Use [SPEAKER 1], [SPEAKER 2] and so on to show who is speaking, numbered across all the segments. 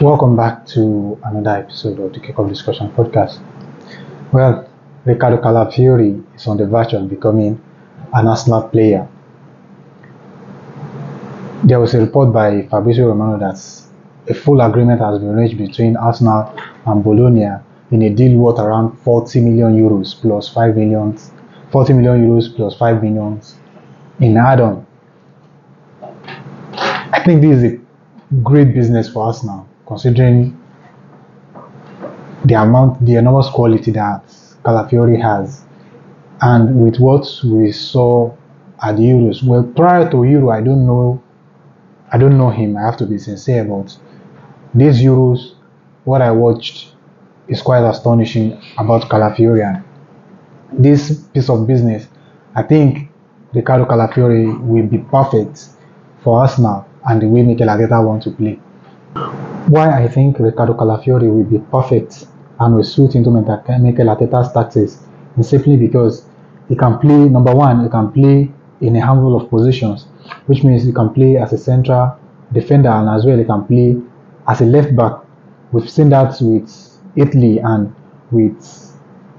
[SPEAKER 1] Welcome back to another episode of the Kickoff Discussion podcast. Well, Riccardo Calafiori is on the verge of becoming an Arsenal player. There was a report by Fabrizio Romano that a full agreement has been reached between Arsenal and Bologna in a deal worth around 40 million euros plus 5 million, 40 million euros plus 5 million in add-on. I think this is a great business for Arsenal, considering the enormous quality that Calafiori has, and with what we saw at the Euros. Well, prior to Euro, I don't know him. I have to be sincere, but these Euros, what I watched is quite astonishing about Calafiori. And this piece of business, I think Riccardo Calafiori will be perfect for Arsenal and the way Mikel Arteta wants to play. Why I think Riccardo Calafiori will be perfect and will suit into Mikel Arteta's tactics is simply because he can play, number one, he can play in a handful of positions, which means he can play as a central defender and as well he can play as a left back. We've seen that with Italy and with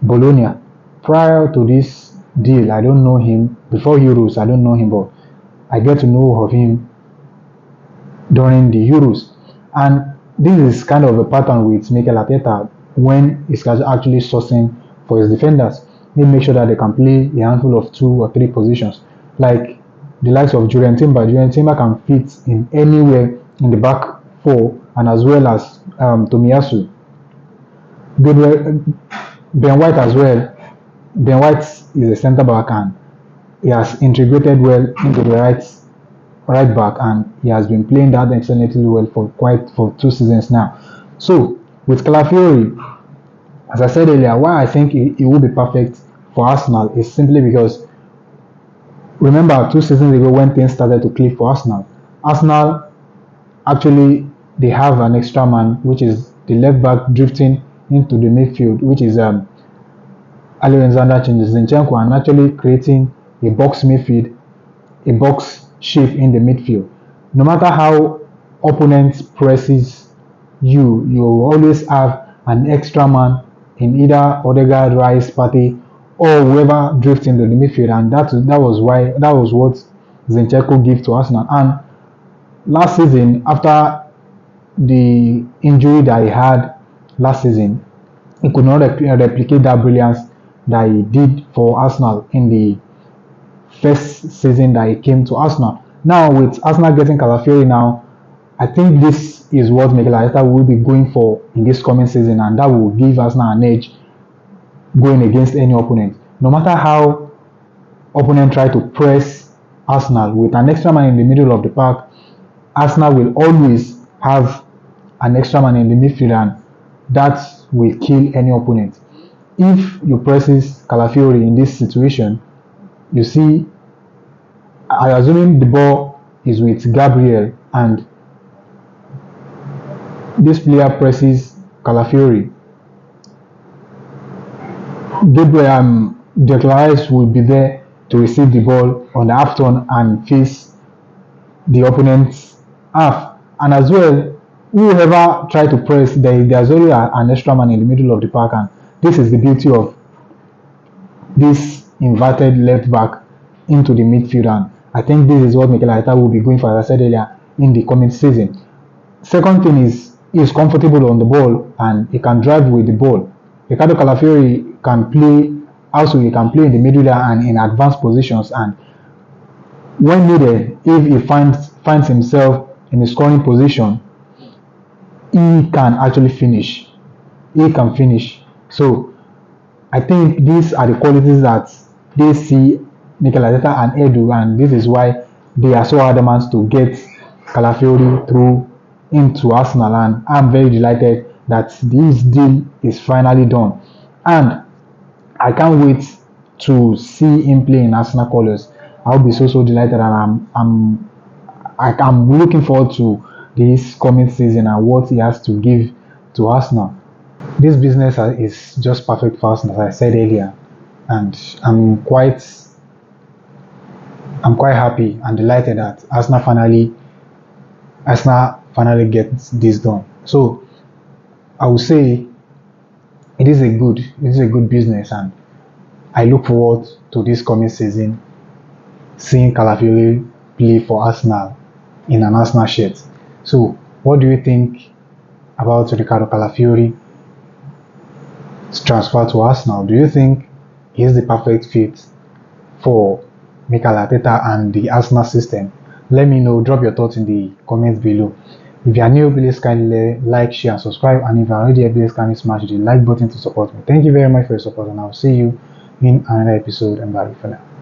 [SPEAKER 1] Bologna. Prior to this deal, I don't know him. Before Euros, I don't know him, but I get to know of him during the Euros. And this is kind of a pattern with Mikel Arteta when he's actually sourcing for his defenders. He makes sure that they can play a handful of 2 or 3 positions. Like the likes of Julian Timber. Julian Timber can fit in anywhere in the back 4, and as well as Tomiyasu. Ben White as well. Ben White is a centre back and he has integrated well into the right back, and he has been playing that excellently well for 2 seasons now. So with Calafiori, as I said earlier, why I think he will be perfect for Arsenal is simply because, remember 2 seasons ago when things started to click for Arsenal actually they have an extra man, which is the left back drifting into the midfield, which is Alexander Zinchenko, and actually creating a box midfield, a box shape in the midfield. No matter how opponent presses you always have an extra man in either Odegaard, Rice, Partey, or whoever drifts into the midfield, and that was what Zinchenko gave to Arsenal. And last season, after the injury that he had last season, he could not replicate that brilliance that he did for Arsenal in the first season that he came to Arsenal. Now with Arsenal getting Calafiori now, I think this is what Mikel Arteta will be going for in this coming season, and that will give Arsenal an edge going against any opponent. No matter how opponent try to press Arsenal, with an extra man in the middle of the park, Arsenal will always have an extra man in the midfield, and that will kill any opponent. If you presses Calafiori in this situation, you see, I assuming the ball is with Gabriel and this player presses Calafiori. Gabriel Declares will be there to receive the ball on the half turn and face the opponent's half. And as well, whoever try to press, there's already an extra man in the middle of the park, and this is the beauty of this inverted left back into the midfield, and I think this is what Mikel Arteta will be going for, as I said earlier, in the coming season. Second thing is, he is comfortable on the ball and he can drive with the ball. Riccardo Calafiori can play, also he can play in the middle and in advanced positions, and when needed, if he finds himself in a scoring position, he can actually finish. He can finish. So I think these are the qualities that they see Mikel Arteta and Edu, and this is why they are so adamant to get Calafiori through into Arsenal, and I'm very delighted that this deal is finally done, and I can't wait to see him play in Arsenal colours. I'll be so delighted, and I'm looking forward to this coming season and what he has to give to Arsenal. This business is just perfect for Arsenal, as I said earlier, and I'm quite happy and delighted that Arsenal finally gets this done. So I would say it is a good business, and I look forward to this coming season seeing Calafiori play for Arsenal in an Arsenal shirt. So what do you think about Riccardo Calafiori's transfer to Arsenal? Do you think he is the perfect fit for Mikel Arteta and the Arsenal system? Let me know. Drop your thoughts in the comments below. If you are new, please kindly like, share, and subscribe. And if you are already here, please kindly smash the like button to support me. Thank you very much for your support, and I'll see you in another episode. And bye for now.